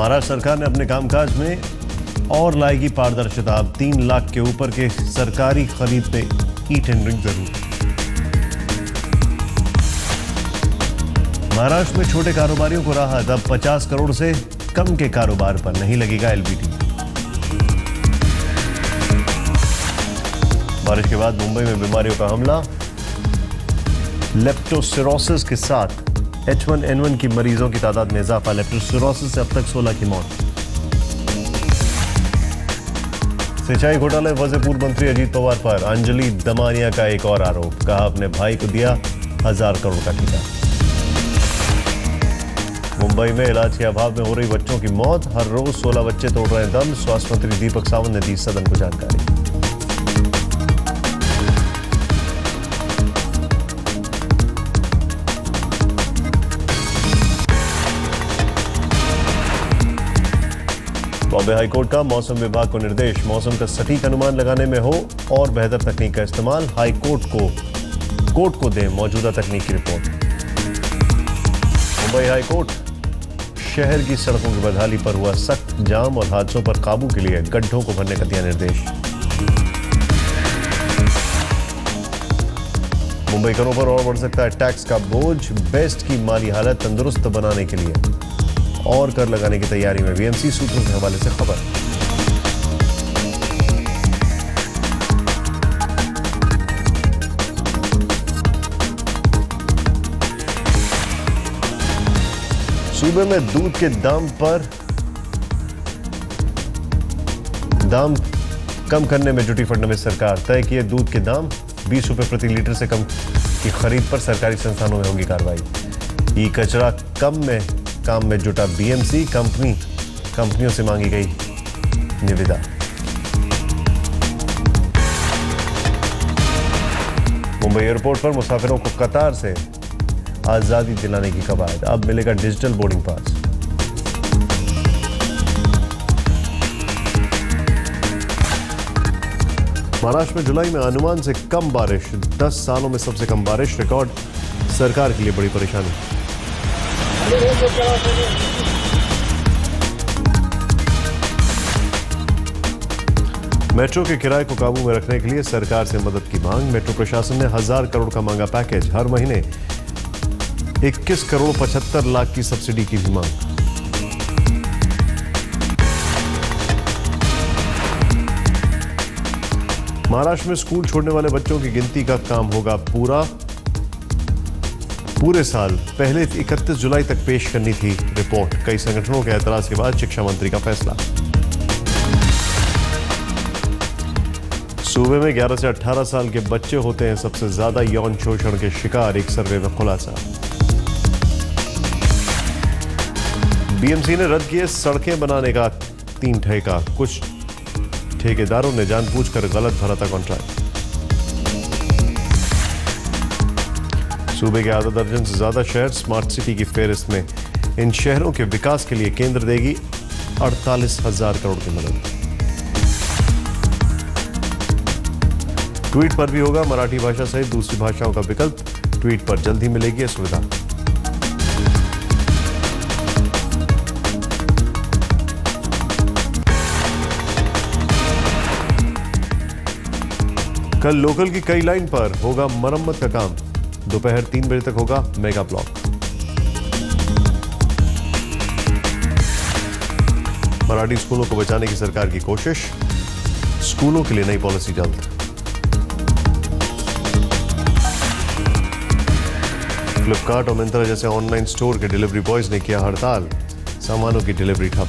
महाराष्ट्र सरकार ने अपने कामकाज में और लाएगी पारदर्शिता। अब 3 लाख के ऊपर के सरकारी खरीद पे ई टेंडरिंग जरूर। महाराष्ट्र में छोटे कारोबारियों को राहत। अब 50 करोड़ से कम के कारोबार पर नहीं लगेगा एलबीटी। बारिश के बाद मुंबई में बीमारियों का हमला। लेप्टोस्पिरोसिस के साथ H1N1 की मरीजों की तादाद में इजाफा। लेप्टोस्पिरोसिस से अब तक 16 की मौत। सिंचाई घोटाले फंसे पूर्व मंत्री अजीत पवार पर अंजलि दमानिया का एक और आरोप। कहा अपने भाई को दिया 1000 करोड़ का ठेका। मुंबई में इलाज के अभाव में हो रही बच्चों की मौत। हर रोज 16 बच्चे तोड़ रहे हैं दम। स्वास्थ्य मंत्री दीपक सावंत ने दी सदन को जानकारी। बॉम्बे हाईकोर्ट का मौसम विभाग को निर्देश। मौसम का सटीक अनुमान लगाने में हो और बेहतर तकनीक का इस्तेमाल। कोर्ट को दें मौजूदा तकनीक की रिपोर्ट। मुंबई हाईकोर्ट शहर की सड़कों की बदहाली पर हुआ सख्त जाम और हादसों पर काबू के लिए गड्ढों को भरने का दिया निर्देश। मुंबई करों पर और बढ़ सकता है टैक्स का बोझ। बेस्ट की माली हालत तंदुरुस्त बनाने के लिए और कर लगाने की तैयारी में। बीएमसी सूत्रों के हवाले से खबर। सूबे में दूध के दाम कम करने में जुटी फडणवीस सरकार। तय किए दूध के दाम। 20 रुपए प्रति लीटर से कम की खरीद पर सरकारी संस्थानों में होगी कार्रवाई। ई कचरा काम में जुटा बीएमसी। कंपनियों से मांगी गई निविदा। मुंबई एयरपोर्ट पर मुसाफिरों को कतार से आजादी दिलाने की कवायद। अब मिलेगा डिजिटल बोर्डिंग पास। महाराष्ट्र में जुलाई में अनुमान से कम बारिश। 10 सालों में सबसे कम बारिश रिकॉर्ड। सरकार के लिए बड़ी परेशानी। मेट्रो के किराए को काबू में रखने के लिए सरकार से मदद की मांग। मेट्रो प्रशासन ने 1000 करोड़ का मांगा पैकेज। हर महीने 21 करोड़ 75 लाख की सब्सिडी की भी मांग। महाराष्ट्र में स्कूल छोड़ने वाले बच्चों की गिनती का काम होगा पूरे साल। पहले 31 जुलाई तक पेश करनी थी रिपोर्ट। कई संगठनों के एतराज के बाद शिक्षा मंत्री का फैसला। सूबे में 11 से 18 साल के बच्चे होते हैं सबसे ज्यादा यौन शोषण के शिकार। एक सर्वे में खुलासा। बीएमसी ने रद्द किए सड़कें बनाने का 3 ठेका। कुछ ठेकेदारों ने जानबूझकर गलत भरा था कॉन्ट्रैक्ट। सूबे के आधा दर्जन से ज्यादा शहर स्मार्ट सिटी की फेहरिस्त में। इन शहरों के विकास के लिए केंद्र देगी 48,000 करोड़ की मदद। ट्वीट पर भी होगा मराठी भाषा सहित दूसरी भाषाओं का विकल्प। ट्वीट पर जल्द ही मिलेगी यह सुविधा। कल लोकल की कई लाइन पर होगा मरम्मत का काम। दोपहर 3 बजे तक होगा मेगा ब्लॉक। मराठी स्कूलों को बचाने की सरकार की कोशिश। स्कूलों के लिए नई पॉलिसी जल्द। फ्लिपकार्ट और मिंत्रा जैसे ऑनलाइन स्टोर के डिलीवरी बॉयज ने किया हड़ताल। सामानों की डिलीवरी ठप।